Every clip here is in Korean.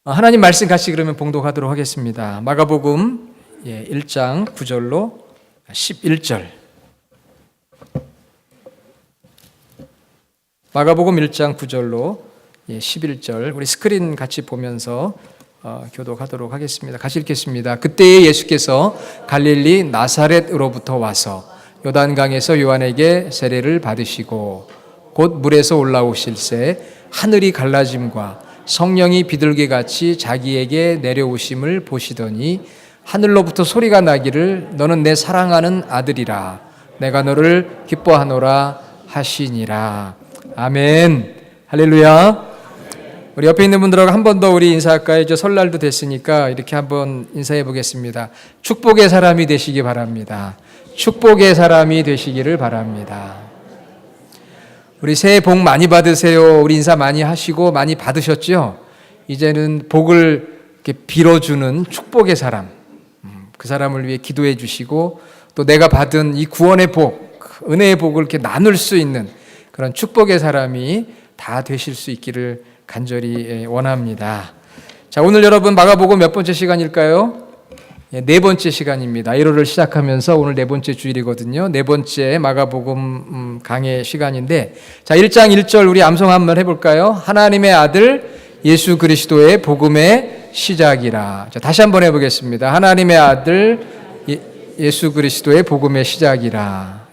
하나님 말씀 같이 그러면 봉독하도록 하겠습니다. 마가복음 1장 9절로 11절. 마가복음 1장 9절로 11절. 우리 스크린 같이 보면서 교독하도록 하겠습니다. 같이 읽겠습니다. 그때에 예수께서 갈릴리 나사렛으로부터 와서 요단강에서 요한에게 세례를 받으시고 곧 물에서 올라오실새 하늘이 갈라짐과 성령이 비둘기같이 자기에게 내려오심을 보시더니 하늘로부터 소리가 나기를 너는 내 사랑하는 아들이라 내가 너를 기뻐하노라 하시니라. 아멘. 할렐루야. 우리 옆에 있는 분들하고 한 번 더 우리 인사할까요? 이제 설날도 됐으니까 이렇게 한번 인사해 보겠습니다. 축복의 사람이 되시기 바랍니다. 축복의 사람이 되시기를 바랍니다. 우리 새해 복 많이 받으세요. 우리 인사 많이 하시고 많이 받으셨죠? 이제는 복을 이렇게 빌어주는 축복의 사람, 그 사람을 위해 기도해 주시고 또 내가 받은 이 구원의 복, 은혜의 복을 이렇게 나눌 수 있는 그런 축복의 사람이 다 되실 수 있기를 간절히 원합니다. 자, 오늘 여러분 마가복음 몇 번째 시간일까요? 네 번째 시간입니다. 1월을 시작하면서 오늘 네 번째 주일이거든요. 네 번째 마가복음 강의 시간인데, 자, 1장 1절 우리 암송 한번 해볼까요? 하나님의 아들 예수 그리스도의 복음의 시작이라. 자, 다시 한번 해보겠습니다. 하나님의 아들 예수 그리스도의 복음의 시작이라.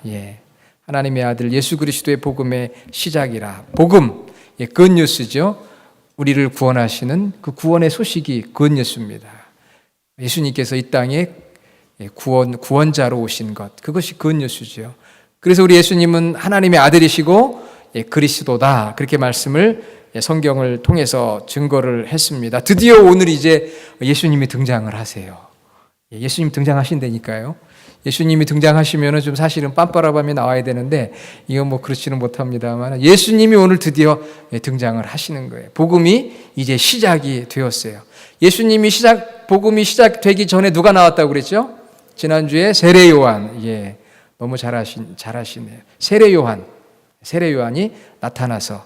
하나님의 아들 예수 그리스도의 복음의 시작이라. 복음, 굿뉴스죠. 우리를 구원하시는 그 구원의 소식이 굿뉴스입니다. 예수님께서 이 땅에 구원자로 오신 것, 그것이 굿뉴스죠. 그래서 우리 예수님은 하나님의 아들이시고 그리스도다, 그렇게 말씀을 성경을 통해서 증거를 했습니다. 드디어 오늘 이제 예수님이 등장을 하세요. 예수님 등장하신다니까요. 예수님이 등장하시면 좀 사실은 빰빠라밤이 나와야 되는데 이건 뭐 그렇지는 못합니다만 예수님이 오늘 드디어 등장을 하시는 거예요. 복음이 이제 시작이 되었어요. 예수님이 복음이 시작되기 전에 누가 나왔다고 그랬죠? 지난주에 세례 요한. 너무 잘하시네요. 세례 요한이 나타나서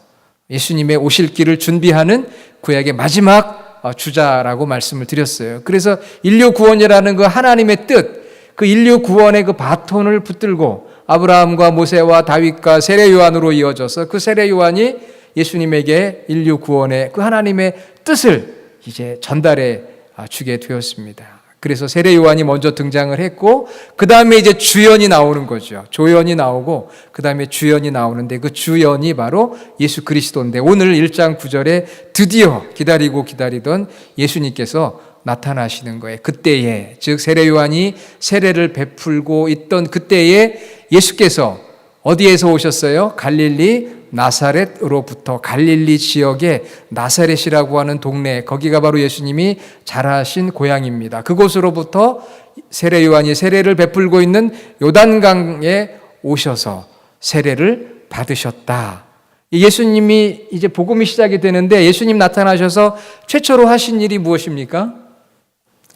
예수님의 오실 길을 준비하는 구약의 마지막 주자라고 말씀을 드렸어요. 그래서 인류 구원이라는 그 하나님의 뜻, 그 인류 구원의 그 바톤을 붙들고 아브라함과 모세와 다윗과 세례 요한으로 이어져서 그 세례 요한이 예수님에게 인류 구원의 그 하나님의 뜻을 이제 전달해 주게 되었습니다. 그래서 세례 요한이 먼저 등장을 했고 그 다음에 이제 주연이 나오는 거죠. 조연이 나오고 그 다음에 주연이 나오는데 그 주연이 바로 예수 그리스도인데 오늘 1장 9절에 드디어 기다리던 예수님께서 나타나시는 거예요. 그때에, 즉 세례 요한이 세례를 베풀고 있던 그때에 예수께서 어디에서 오셨어요? 갈릴리 나사렛으로부터, 갈릴리 지역의 나사렛이라고 하는 동네, 거기가 바로 예수님이 자라신 고향입니다. 그곳으로부터 세례 요한이 세례를 베풀고 있는 요단강에 오셔서 세례를 받으셨다. 예수님이 이제 복음이 시작이 되는데 예수님 나타나셔서 최초로 하신 일이 무엇입니까?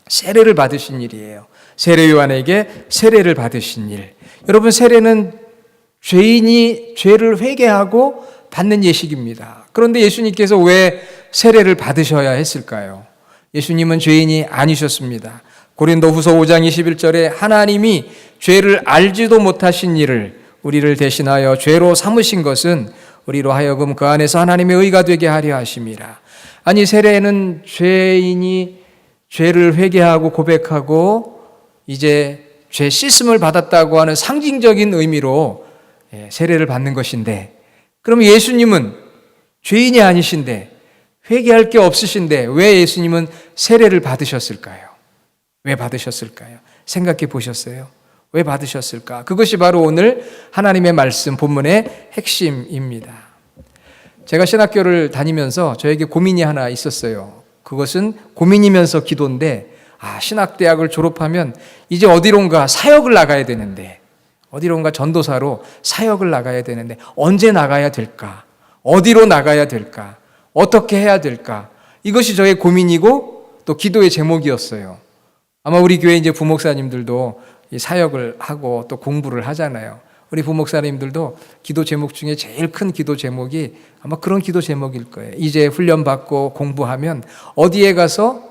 세례를 받으신 일이에요. 세례 요한에게 세례를 받으신 일. 여러분, 세례는 죄인이 죄를 회개하고 받는 예식입니다. 그런데 예수님께서 왜 세례를 받으셔야 했을까요? 예수님은 죄인이 아니셨습니다. 고린도후서 5장 21절에 하나님이 죄를 알지도 못하신 일을 우리를 대신하여 죄로 삼으신 것은 우리로 하여금 그 안에서 하나님의 의가 되게 하려 하심이라. 아니, 세례는 죄인이 죄를 회개하고 고백하고 이제 죄 씻음을 받았다고 하는 상징적인 의미로 세례를 받는 것인데, 그럼 예수님은 죄인이 아니신데 회개할 게 없으신데 왜 예수님은 세례를 받으셨을까요? 왜 받으셨을까요? 생각해 보셨어요? 왜 받으셨을까? 그것이 바로 오늘 하나님의 말씀 본문의 핵심입니다. 제가 신학교를 다니면서 저에게 고민이 하나 있었어요. 그것은 고민이면서 기도인데, 신학대학을 졸업하면 이제 어디론가 사역을 나가야 되는데, 어디론가 전도사로 사역을 나가야 되는데 언제 나가야 될까? 어디로 나가야 될까? 어떻게 해야 될까? 이것이 저의 고민이고 또 기도의 제목이었어요. 아마 우리 교회 이제 부목사님들도 사역을 하고 또 공부를 하잖아요. 우리 부목사님들도 기도 제목 중에 제일 큰 기도 제목이 아마 그런 기도 제목일 거예요. 이제 훈련받고 공부하면 어디에 가서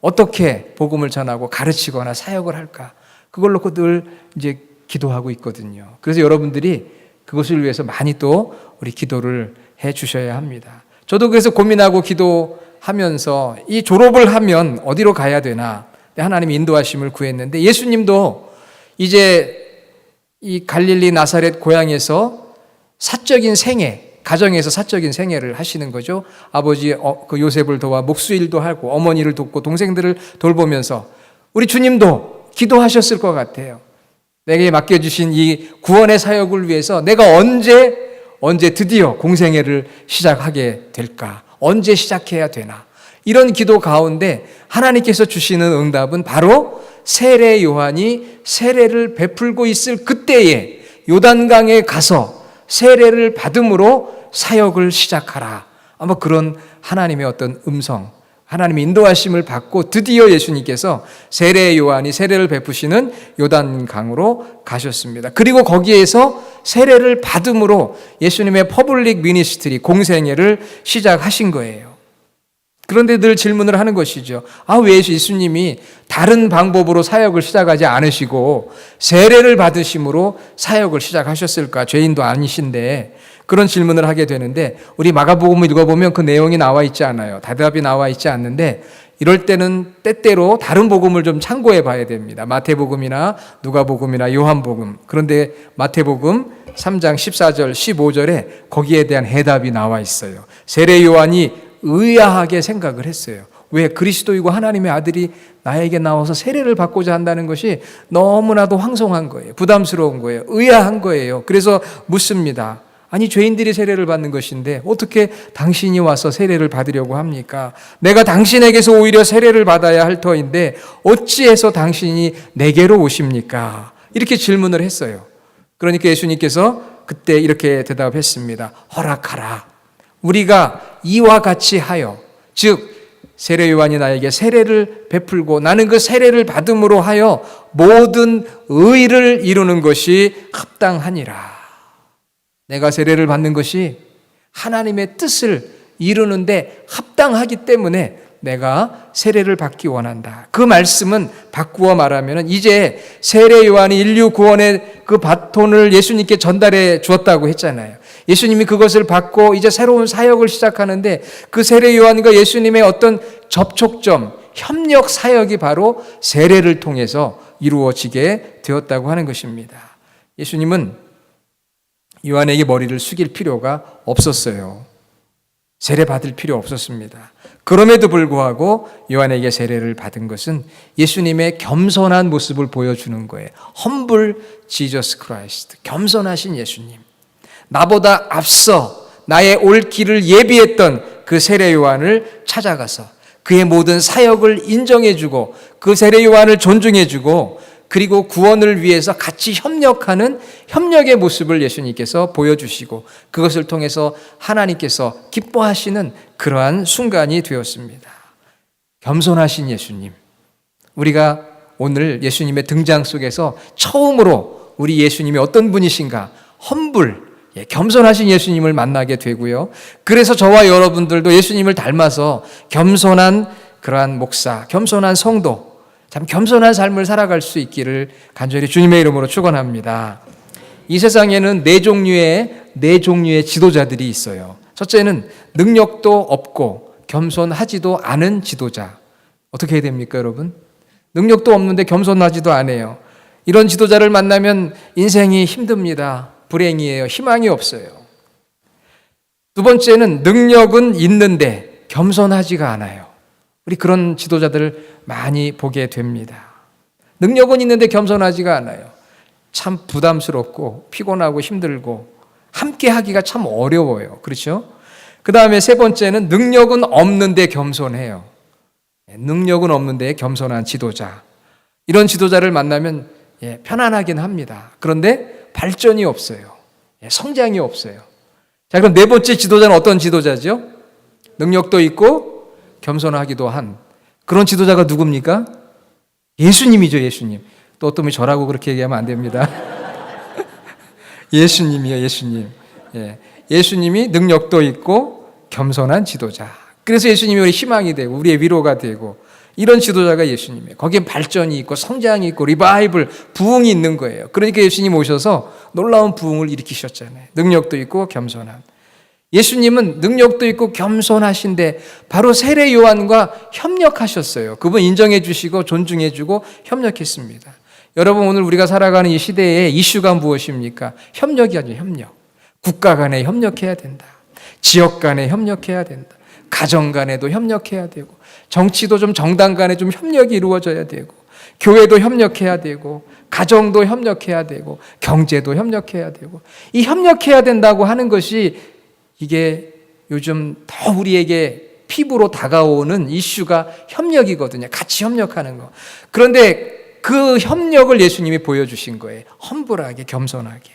어떻게 복음을 전하고 가르치거나 사역을 할까? 그걸 놓고 늘 이제 기도하고 있거든요. 그래서 여러분들이 그것을 위해서 많이 또 우리 기도를 해 주셔야 합니다. 저도 그래서 고민하고 기도하면서 이 졸업을 하면 어디로 가야 되나 하나님 인도하심을 구했는데, 예수님도 이제 이 갈릴리 나사렛 고향에서 사적인 생애, 가정에서 사적인 생애를 하시는 거죠. 아버지 그 요셉을 도와 목수일도 하고 어머니를 돕고 동생들을 돌보면서 우리 주님도 기도하셨을 것 같아요. 내게 맡겨주신 이 구원의 사역을 위해서 내가 언제 드디어 공생애를 시작하게 될까? 언제 시작해야 되나? 이런 기도 가운데 하나님께서 주시는 응답은 바로 세례 요한이 세례를 베풀고 있을 그때에 요단강에 가서 세례를 받음으로 사역을 시작하라. 아마 그런 하나님의 어떤 음성, 하나님의 인도하심을 받고 드디어 예수님께서 세례 요한이 세례를 베푸시는 요단강으로 가셨습니다. 그리고 거기에서 세례를 받음으로 예수님의 퍼블릭 미니스트리, 공생애를 시작하신 거예요. 그런데 늘 질문을 하는 것이죠. 왜 예수님이 다른 방법으로 사역을 시작하지 않으시고 세례를 받으심으로 사역을 시작하셨을까? 죄인도 아니신데. 그런 질문을 하게 되는데, 우리 마가복음을 읽어보면 그 내용이 나와 있지 않아요. 대답이 나와 있지 않는데, 이럴 때는 때때로 다른 복음을 좀 참고해 봐야 됩니다. 마태복음이나 누가복음이나 요한복음. 그런데 마태복음 3장 14절 15절에 거기에 대한 해답이 나와 있어요. 세례 요한이 의아하게 생각을 했어요. 왜? 그리스도이고 하나님의 아들이 나에게 나와서 세례를 받고자 한다는 것이 너무나도 황송한 거예요. 부담스러운 거예요. 의아한 거예요. 그래서 묻습니다. 아니, 죄인들이 세례를 받는 것인데 어떻게 당신이 와서 세례를 받으려고 합니까? 내가 당신에게서 오히려 세례를 받아야 할 터인데 어찌해서 당신이 내게로 오십니까? 이렇게 질문을 했어요. 그러니까 예수님께서 그때 이렇게 대답했습니다. 허락하라. 우리가 이와 같이 하여, 즉 세례 요한이 나에게 세례를 베풀고 나는 그 세례를 받음으로 하여 모든 의를 이루는 것이 합당하니라. 내가 세례를 받는 것이 하나님의 뜻을 이루는데 합당하기 때문에 내가 세례를 받기 원한다. 그 말씀은 바꾸어 말하면 이제 세례 요한이 인류 구원의 그 바톤을 예수님께 전달해 주었다고 했잖아요. 예수님이 그것을 받고 이제 새로운 사역을 시작하는데 그 세례 요한과 예수님의 어떤 접촉점, 협력 사역이 바로 세례를 통해서 이루어지게 되었다고 하는 것입니다. 예수님은 요한에게 머리를 숙일 필요가 없었어요. 세례 받을 필요 없었습니다. 그럼에도 불구하고 요한에게 세례를 받은 것은 예수님의 겸손한 모습을 보여주는 거예요. Humble Jesus Christ. 겸손하신 예수님. 나보다 앞서 나의 올 길을 예비했던 그 세례 요한을 찾아가서 그의 모든 사역을 인정해주고 그 세례 요한을 존중해주고 그리고 구원을 위해서 같이 협력하는 협력의 모습을 예수님께서 보여주시고 그것을 통해서 하나님께서 기뻐하시는 그러한 순간이 되었습니다. 겸손하신 예수님. 우리가 오늘 예수님의 등장 속에서 처음으로 우리 예수님이 어떤 분이신가? 험불, 겸손하신 예수님을 만나게 되고요. 그래서 저와 여러분들도 예수님을 닮아서 겸손한 그러한 목사, 겸손한 성도, 참 겸손한 삶을 살아갈 수 있기를 간절히 주님의 이름으로 축원합니다. 이 세상에는 네 종류의 지도자들이 있어요. 첫째는 능력도 없고 겸손하지도 않은 지도자. 어떻게 해야 됩니까, 여러분? 능력도 없는데 겸손하지도 않아요. 이런 지도자를 만나면 인생이 힘듭니다. 불행이에요. 희망이 없어요. 두 번째는 능력은 있는데 겸손하지가 않아요. 우리 그런 지도자들을 많이 보게 됩니다. 능력은 있는데 겸손하지가 않아요. 참 부담스럽고 피곤하고 힘들고 함께 하기가 참 어려워요. 그렇죠? 그 다음에 세 번째는 능력은 없는데 겸손해요. 능력은 없는데 겸손한 지도자. 이런 지도자를 만나면 편안하긴 합니다. 그런데 발전이 없어요. 성장이 없어요. 자, 그럼 네 번째 지도자는 어떤 지도자죠? 능력도 있고 겸손하기도 한 그런 지도자가 누굽니까? 예수님이죠, 예수님. 또 어떤 분이 저라고 그렇게 얘기하면 안 됩니다. 예수님이요, 예수님. 예수님이 능력도 있고 겸손한 지도자. 그래서 예수님이 우리 희망이 되고 우리의 위로가 되고 이런 지도자가 예수님이에요. 거기에 발전이 있고 성장이 있고 리바이벌, 부흥이 있는 거예요. 그러니까 예수님 오셔서 놀라운 부흥을 일으키셨잖아요. 능력도 있고 겸손한. 예수님은 능력도 있고 겸손하신데 바로 세례 요한과 협력하셨어요. 그분 인정해 주시고 존중해 주고 협력했습니다. 여러분, 오늘 우리가 살아가는 이 시대의 이슈가 무엇입니까? 협력이 아니에요. 협력. 국가 간에 협력해야 된다. 지역 간에 협력해야 된다. 가정 간에도 협력해야 되고, 정치도 좀 정당 간에 좀 협력이 이루어져야 되고, 교회도 협력해야 되고, 가정도 협력해야 되고, 경제도 협력해야 되고, 이 협력해야 된다고 하는 것이 이게 요즘 더 우리에게 피부로 다가오는 이슈가 협력이거든요. 같이 협력하는 거. 그런데 그 협력을 예수님이 보여주신 거예요. 험불하게, 겸손하게.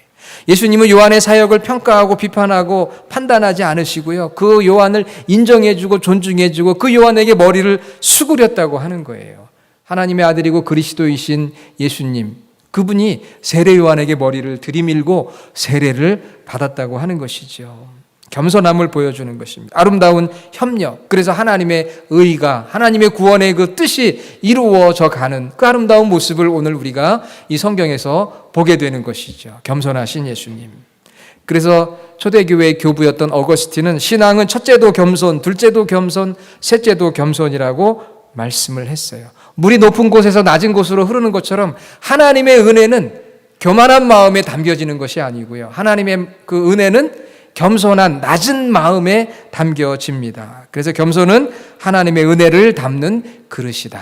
예수님은 요한의 사역을 평가하고 비판하고 판단하지 않으시고요. 그 요한을 인정해주고 존중해주고 그 요한에게 머리를 수그렸다고 하는 거예요. 하나님의 아들이고 그리스도이신 예수님, 그분이 세례 요한에게 머리를 들이밀고 세례를 받았다고 하는 것이죠. 겸손함을 보여주는 것입니다. 아름다운 협력. 그래서 하나님의 의가, 하나님의 구원의 그 뜻이 이루어져 가는 그 아름다운 모습을 오늘 우리가 이 성경에서 보게 되는 것이죠. 겸손하신 예수님. 그래서 초대교회의 교부였던 어거스틴은 신앙은 첫째도 겸손, 둘째도 겸손, 셋째도 겸손이라고 말씀을 했어요. 물이 높은 곳에서 낮은 곳으로 흐르는 것처럼 하나님의 은혜는 교만한 마음에 담겨지는 것이 아니고요. 하나님의 그 은혜는 겸손한 낮은 마음에 담겨집니다. 그래서 겸손은 하나님의 은혜를 담는 그릇이다.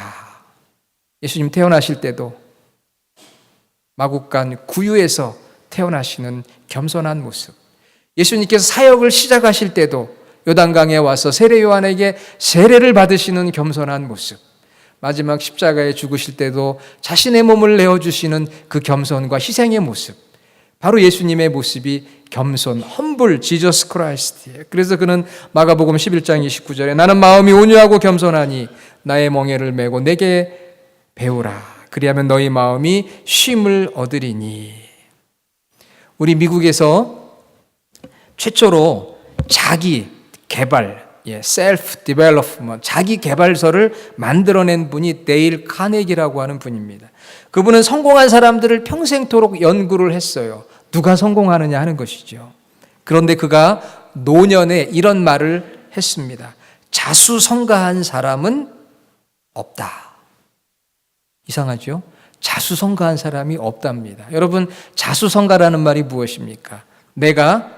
예수님 태어나실 때도 마국간 구유에서 태어나시는 겸손한 모습. 예수님께서 사역을 시작하실 때도 요단강에 와서 세례 요한에게 세례를 받으시는 겸손한 모습. 마지막 십자가에 죽으실 때도 자신의 몸을 내어주시는 그 겸손과 희생의 모습. 바로 예수님의 모습이 겸손, 험불, 지저스 크라이스트예요. 그래서 그는 마가복음 11장 29절에 나는 마음이 온유하고 겸손하니 나의 멍에를 메고 내게 배우라. 그리하면 너희 마음이 쉼을 얻으리니. 우리 미국에서 최초로 자기 개발, 셀프 디벨롭먼트, 자기 개발서를 만들어낸 분이 데일 카네기라고 하는 분입니다. 그분은 성공한 사람들을 평생토록 연구를 했어요. 누가 성공하느냐 하는 것이죠. 그런데 그가 노년에 이런 말을 했습니다. 자수성가한 사람은 없다. 이상하죠? 자수성가한 사람이 없답니다. 여러분, 자수성가라는 말이 무엇입니까? 내가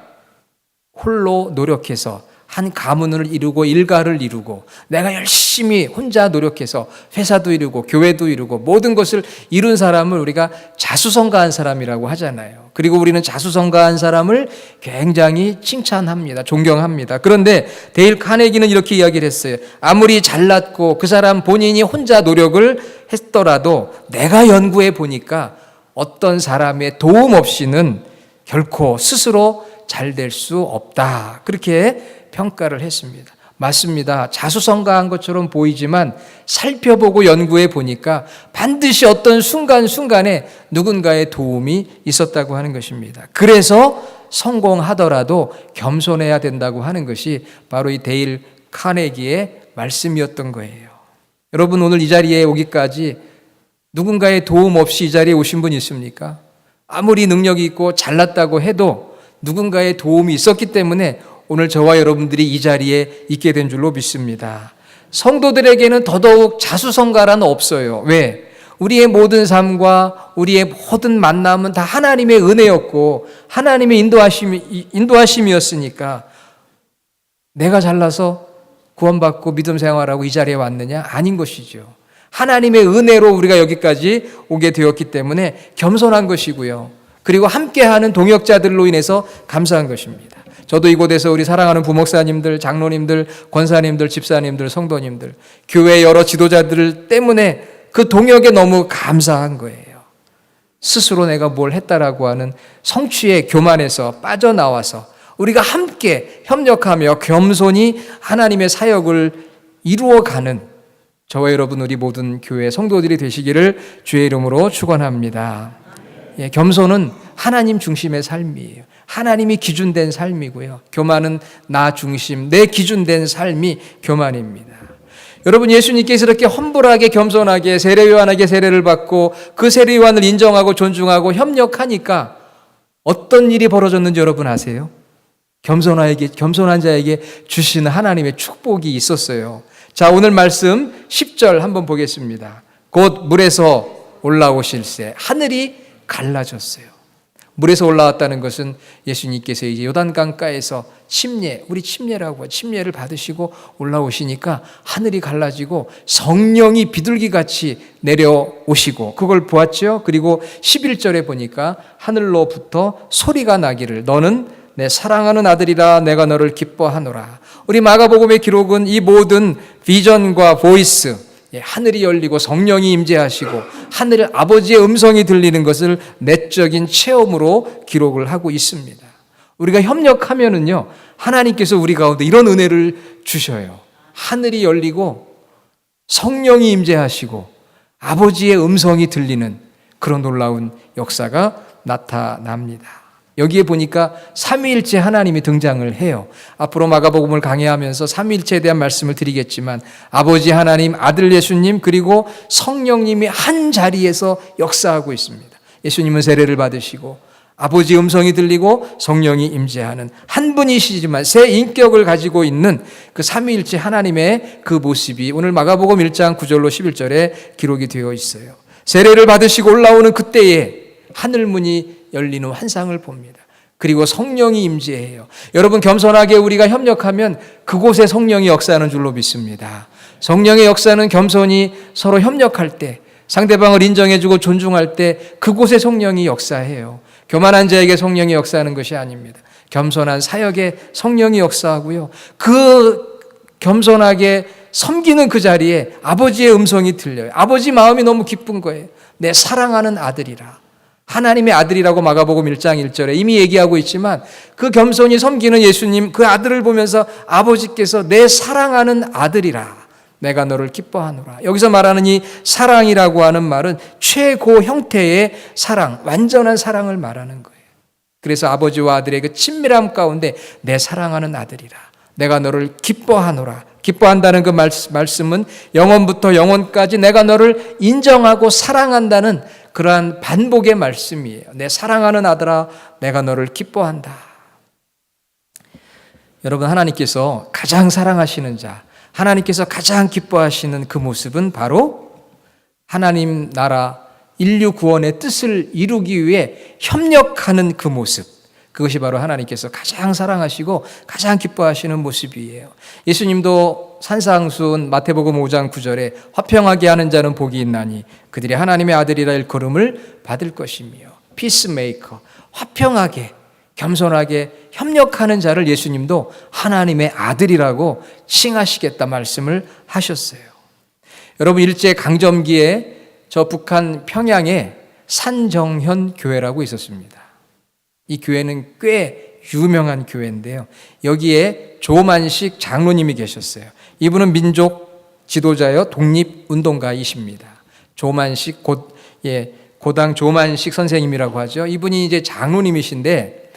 홀로 노력해서 한 가문을 이루고 일가를 이루고 내가 열심히 혼자 노력해서 회사도 이루고 교회도 이루고 모든 것을 이룬 사람을 우리가 자수성가한 사람이라고 하잖아요. 그리고 우리는 자수성가한 사람을 굉장히 칭찬합니다. 존경합니다. 그런데 데일 카네기는 이렇게 이야기를 했어요. 아무리 잘났고 그 사람 본인이 혼자 노력을 했더라도 내가 연구해 보니까 어떤 사람의 도움 없이는 결코 스스로 잘 될 수 없다. 그렇게 평가를 했습니다. 맞습니다. 자수성가한 것처럼 보이지만 살펴보고 연구해 보니까 반드시 어떤 순간순간에 누군가의 도움이 있었다고 하는 것입니다. 그래서 성공하더라도 겸손해야 된다고 하는 것이 바로 이 데일 카네기의 말씀이었던 거예요. 여러분, 오늘 이 자리에 오기까지 누군가의 도움 없이 이 자리에 오신 분 있습니까? 아무리 능력이 있고 잘났다고 해도 누군가의 도움이 있었기 때문에 오늘 저와 여러분들이 이 자리에 있게 된 줄로 믿습니다. 성도들에게는 더더욱 자수성가란 없어요. 왜? 우리의 모든 삶과 우리의 모든 만남은 다 하나님의 은혜였고 하나님의 인도하심이었으니까 내가 잘나서 구원받고 믿음 생활하고 이 자리에 왔느냐? 아닌 것이죠. 하나님의 은혜로 우리가 여기까지 오게 되었기 때문에 겸손한 것이고요. 그리고 함께하는 동역자들로 인해서 감사한 것입니다. 저도 이곳에서 우리 사랑하는 부목사님들, 장로님들, 권사님들, 집사님들, 성도님들, 교회 여러 지도자들 때문에 그 동역에 너무 감사한 거예요. 스스로 내가 뭘 했다라고 하는 성취의 교만에서 빠져나와서 우리가 함께 협력하며 겸손히 하나님의 사역을 이루어가는 저와 여러분 우리 모든 교회 성도들이 되시기를 주의 이름으로 축원합니다. 겸손은 하나님 중심의 삶이에요. 하나님이 기준된 삶이고요. 교만은 나 중심, 내 기준된 삶이 교만입니다. 여러분, 예수님께서 이렇게 험불하게 겸손하게 세례요한에게 세례를 받고 그 세례요한을 인정하고 존중하고 협력하니까 어떤 일이 벌어졌는지 여러분 아세요? 겸손한 자에게 주시는 하나님의 축복이 있었어요. 자, 오늘 말씀 10절 한번 보겠습니다. 곧 물에서 올라오실새 하늘이 갈라졌어요. 물에서 올라왔다는 것은 예수님께서 이제 요단강가에서 우리 침례라고 침례를 받으시고 올라오시니까 하늘이 갈라지고 성령이 비둘기같이 내려오시고 그걸 보았죠. 그리고 11절에 보니까 하늘로부터 소리가 나기를 너는 내 사랑하는 아들이라 내가 너를 기뻐하노라. 우리 마가복음의 기록은 이 모든 비전과 보이스, 하늘이 열리고 성령이 임재하시고 하늘 아버지의 음성이 들리는 것을 내적인 체험으로 기록을 하고 있습니다. 우리가 협력하면은요, 하나님께서 우리 가운데 이런 은혜를 주셔요. 하늘이 열리고 성령이 임재하시고 아버지의 음성이 들리는 그런 놀라운 역사가 나타납니다. 여기에 보니까 삼위일체 하나님이 등장을 해요. 앞으로 마가복음을 강해하면서 삼위일체에 대한 말씀을 드리겠지만 아버지 하나님, 아들 예수님, 그리고 성령님이 한 자리에서 역사하고 있습니다. 예수님은 세례를 받으시고 아버지 음성이 들리고 성령이 임재하는 한 분이시지만 세 인격을 가지고 있는 그 삼위일체 하나님의 그 모습이 오늘 마가복음 1장 9절로 11절에 기록이 되어 있어요. 세례를 받으시고 올라오는 그때에 하늘문이 열리는 환상을 봅니다. 그리고 성령이 임재해요. 여러분, 겸손하게 우리가 협력하면 그곳에 성령이 역사하는 줄로 믿습니다. 성령의 역사는 겸손히 서로 협력할 때, 상대방을 인정해주고 존중할 때 그곳에 성령이 역사해요. 교만한 자에게 성령이 역사하는 것이 아닙니다. 겸손한 사역에 성령이 역사하고요. 그 겸손하게 섬기는 그 자리에 아버지의 음성이 들려요. 아버지 마음이 너무 기쁜 거예요. 내 사랑하는 아들이라. 하나님의 아들이라고 마가복음 1장 1절에 이미 얘기하고 있지만 그 겸손히 섬기는 예수님, 그 아들을 보면서 아버지께서 내 사랑하는 아들이라 내가 너를 기뻐하노라. 여기서 말하는 이 사랑이라고 하는 말은 최고 형태의 사랑, 완전한 사랑을 말하는 거예요. 그래서 아버지와 아들의 그 친밀함 가운데 내 사랑하는 아들이라 내가 너를 기뻐하노라. 기뻐한다는 그 말씀은 영원부터 영원까지 내가 너를 인정하고 사랑한다는 그러한 반복의 말씀이에요. 내 사랑하는 아들아, 내가 너를 기뻐한다. 여러분, 하나님께서 가장 사랑하시는 자, 하나님께서 가장 기뻐하시는 그 모습은 바로 하나님 나라 인류 구원의 뜻을 이루기 위해 협력하는 그 모습. 그것이 바로 하나님께서 가장 사랑하시고 가장 기뻐하시는 모습이에요. 예수님도 산상수훈 마태복음 5장 9절에 화평하게 하는 자는 복이 있나니 그들이 하나님의 아들이라 일컬음을 받을 것이며, 피스메이커, 화평하게 겸손하게 협력하는 자를 예수님도 하나님의 아들이라고 칭하시겠다 말씀을 하셨어요. 여러분, 일제 강점기에 저 북한 평양에 산정현 교회라고 있었습니다. 이 교회는 꽤 유명한 교회인데요. 여기에 조만식 장로님이 계셨어요. 이분은 민족 지도자여 독립운동가이십니다. 조만식 고당 조만식 선생님이라고 하죠. 이분이 이제 장로님이신데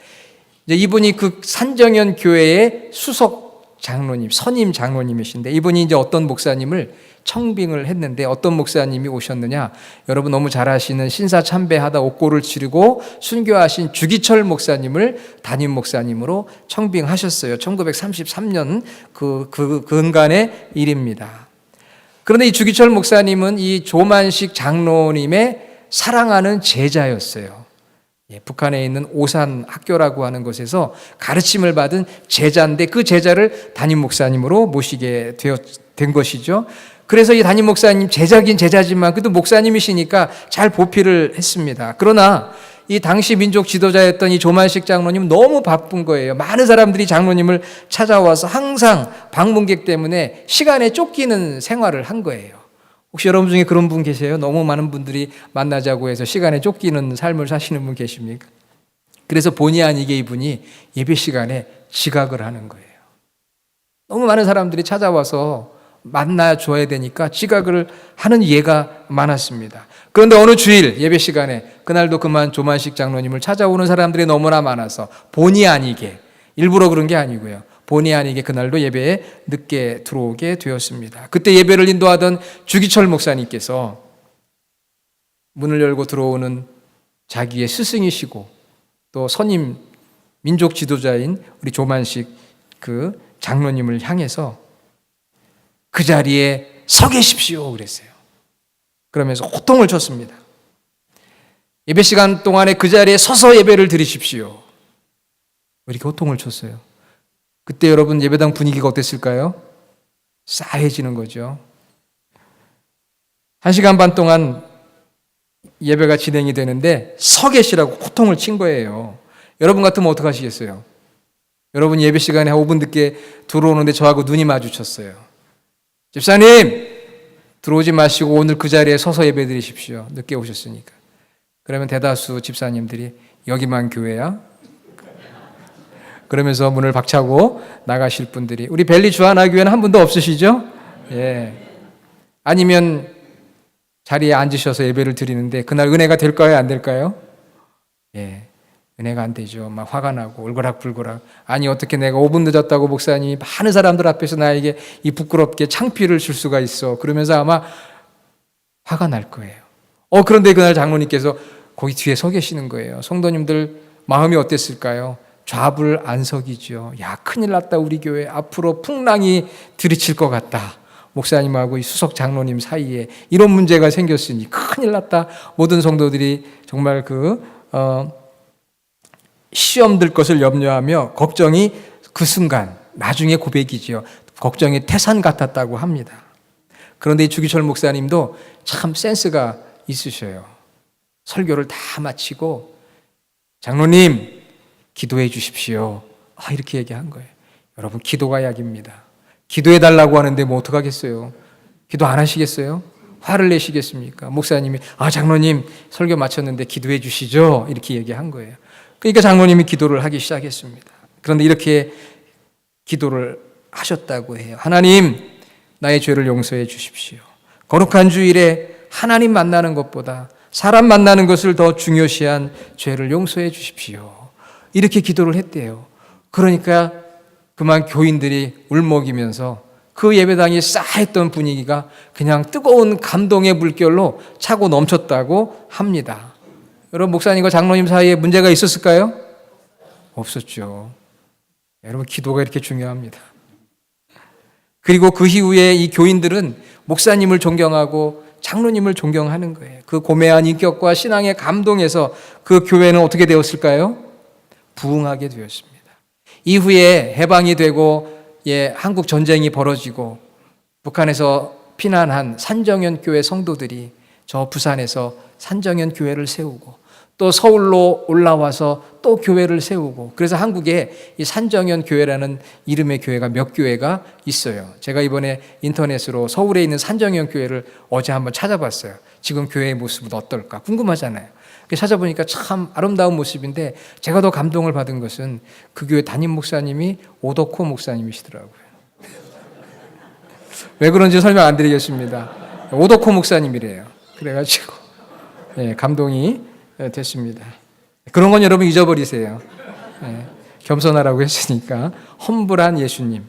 이제 이분이 그 산정현 교회의 수석 장로님, 선임 장로님이신데 이분이 이제 어떤 목사님을 청빙을 했는데 어떤 목사님이 오셨느냐? 여러분 너무 잘 아시는 신사 참배하다 옥고를 치르고 순교하신 주기철 목사님을 담임 목사님으로 청빙하셨어요. 1933년 그 근간의 일입니다. 그런데 이 주기철 목사님은 이 조만식 장로님의 사랑하는 제자였어요. 북한에 있는 오산 학교라고 하는 곳에서 가르침을 받은 제자인데 그 제자를 담임 목사님으로 모시게 된 것이죠. 그래서 이 담임 목사님 제자긴 제자지만 그래도 목사님이시니까 잘 보필을 했습니다. 그러나 이 당시 민족 지도자였던 이 조만식 장로님 너무 바쁜 거예요. 많은 사람들이 장로님을 찾아와서 항상 방문객 때문에 시간에 쫓기는 생활을 한 거예요. 혹시 여러분 중에 그런 분 계세요? 너무 많은 분들이 만나자고 해서 시간에 쫓기는 삶을 사시는 분 계십니까? 그래서 본의 아니게 이분이 예배 시간에 지각을 하는 거예요. 너무 많은 사람들이 찾아와서 만나줘야 되니까 지각을 하는 예가 많았습니다. 그런데 어느 주일 예배 시간에 그날도 그만 조만식 장로님을 찾아오는 사람들이 너무나 많아서 본의 아니게, 일부러 그런 게 아니고요, 본의 아니게 그날도 예배에 늦게 들어오게 되었습니다. 그때 예배를 인도하던 주기철 목사님께서 문을 열고 들어오는 자기의 스승이시고 또 선임 민족 지도자인 우리 조만식 그 장로님을 향해서 그 자리에 서 계십시오 그랬어요. 그러면서 호통을 쳤습니다. 예배 시간 동안에 그 자리에 서서 예배를 드리십시오. 이렇게 호통을 쳤어요. 그때 여러분 예배당 분위기가 어땠을까요? 싸해지는 거죠. 1시간 반 동안 예배가 진행이 되는데 서 계시라고 호통을 친 거예요. 여러분 같으면 어떡하시겠어요? 여러분 예배 시간에 5분 늦게 들어오는데 저하고 눈이 마주쳤어요. 집사님, 들어오지 마시고 오늘 그 자리에 서서 예배 드리십시오. 늦게 오셨으니까. 그러면 대다수 집사님들이 여기만 교회야? 그러면서 문을 박차고 나가실 분들이, 우리 벨리 주하나교회는 한 분도 없으시죠? 예. 아니면 자리에 앉으셔서 예배를 드리는데 그날 은혜가 될까요? 안 될까요? 예. 은혜가 안 되죠. 막 화가 나고 울거락불거락. 아니 어떻게 내가 5분 늦었다고 목사님이 많은 사람들 앞에서 나에게 이 부끄럽게 창피를 줄 수가 있어. 그러면서 아마 화가 날 거예요. 그런데 그날 장로님께서 거기 뒤에 서 계시는 거예요. 성도님들 마음이 어땠을까요? 좌불안석이죠. 야, 큰일 났다. 우리 교회 앞으로 풍랑이 들이칠 것 같다. 목사님하고 이 수석 장로님 사이에 이런 문제가 생겼으니 큰일 났다. 모든 성도들이 정말 시험 들 것을 염려하며 걱정이 그 순간 나중에 고백이지요. 걱정이 태산 같았다고 합니다. 그런데 이 주기철 목사님도 참 센스가 있으셔요. 설교를 다 마치고 장로님 기도해 주십시오. 이렇게 얘기한 거예요. 여러분 기도가 약입니다. 기도해 달라고 하는데 뭐 어떡하겠어요? 기도 안 하시겠어요? 화를 내시겠습니까? 목사님이 장로님 설교 마쳤는데 기도해 주시죠. 이렇게 얘기한 거예요. 그러니까 장로님이 기도를 하기 시작했습니다. 그런데 이렇게 기도를 하셨다고 해요. 하나님, 나의 죄를 용서해 주십시오. 거룩한 주일에 하나님 만나는 것보다 사람 만나는 것을 더 중요시한 죄를 용서해 주십시오. 이렇게 기도를 했대요. 그러니까 그만 교인들이 울먹이면서 그 예배당이 싸했던 분위기가 그냥 뜨거운 감동의 물결로 차고 넘쳤다고 합니다. 여러분 목사님과 장로님 사이에 문제가 있었을까요? 없었죠. 여러분 기도가 이렇게 중요합니다. 그리고 그 이후에 이 교인들은 목사님을 존경하고 장로님을 존경하는 거예요. 그 고매한 인격과 신앙의 감동에서 그 교회는 어떻게 되었을까요? 부흥하게 되었습니다. 이후에 해방이 되고 한국 전쟁이 벌어지고 북한에서 피난한 산정연 교회 성도들이 저 부산에서 산정연 교회를 세우고 또 서울로 올라와서 또 교회를 세우고, 그래서 한국에 이 산정연 교회라는 이름의 교회가 몇 교회가 있어요. 제가 이번에 인터넷으로 서울에 있는 산정연 교회를 어제 한번 찾아봤어요. 지금 교회의 모습은 어떨까 궁금하잖아요. 찾아보니까 참 아름다운 모습인데 제가 더 감동을 받은 것은 그 교회 담임 목사님이 오덕호 목사님이시더라고요. 왜 그런지 설명 안 드리겠습니다. 오덕호 목사님이래요. 그래가지고 감동이 됐습니다. 그런 건 여러분 잊어버리세요. 겸손하라고 했으니까. 험불한 예수님.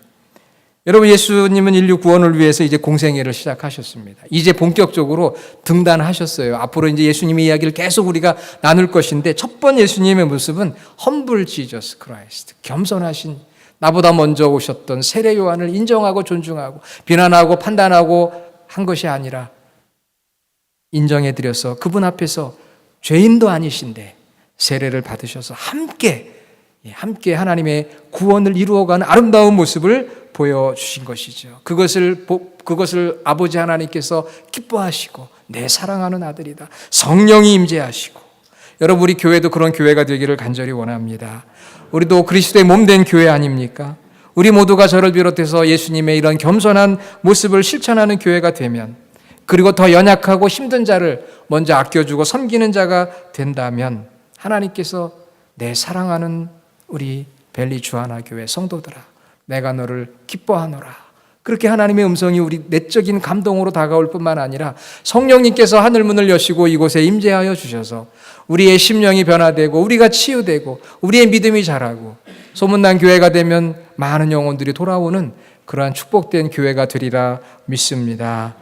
여러분 예수님은 인류 구원을 위해서 이제 공생애를 시작하셨습니다. 이제 본격적으로 등단하셨어요. 앞으로 이제 예수님의 이야기를 계속 우리가 나눌 것인데 첫 번 예수님의 모습은 험불 지저스 크라이스트, 겸손하신, 나보다 먼저 오셨던 세례 요한을 인정하고 존중하고 비난하고 판단하고 한 것이 아니라 인정해드려서 그분 앞에서 죄인도 아니신데 세례를 받으셔서 함께 하나님의 구원을 이루어가는 아름다운 모습을 보여주신 것이죠. 그것을 아버지 하나님께서 기뻐하시고 내 사랑하는 아들이다. 성령이 임재하시고, 여러분 우리 교회도 그런 교회가 되기를 간절히 원합니다. 우리도 그리스도의 몸된 교회 아닙니까? 우리 모두가 저를 비롯해서 예수님의 이런 겸손한 모습을 실천하는 교회가 되면, 그리고 더 연약하고 힘든 자를 먼저 아껴주고 섬기는 자가 된다면 하나님께서 내 사랑하는 우리 벨리 주하나 교회 성도들아, 내가 너를 기뻐하노라, 그렇게 하나님의 음성이 우리 내적인 감동으로 다가올 뿐만 아니라 성령님께서 하늘문을 여시고 이곳에 임재하여 주셔서 우리의 심령이 변화되고 우리가 치유되고 우리의 믿음이 자라고 소문난 교회가 되면 많은 영혼들이 돌아오는 그러한 축복된 교회가 되리라 믿습니다.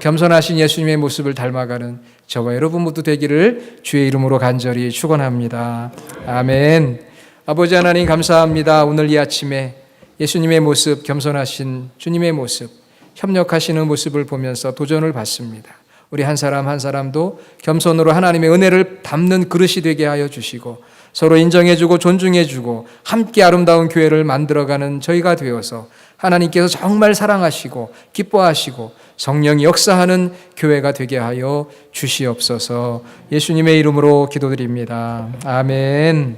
겸손하신 예수님의 모습을 닮아가는 저와 여러분 모두 되기를 주의 이름으로 간절히 축원합니다. 아멘. 아버지 하나님 감사합니다. 오늘 이 아침에 예수님의 모습, 겸손하신 주님의 모습, 협력하시는 모습을 보면서 도전을 받습니다. 우리 한 사람 한 사람도 겸손으로 하나님의 은혜를 담는 그릇이 되게 하여 주시고 서로 인정해주고 존중해주고 함께 아름다운 교회를 만들어가는 저희가 되어서 하나님께서 정말 사랑하시고 기뻐하시고 성령이 역사하는 교회가 되게 하여 주시옵소서. 예수님의 이름으로 기도드립니다. 아멘.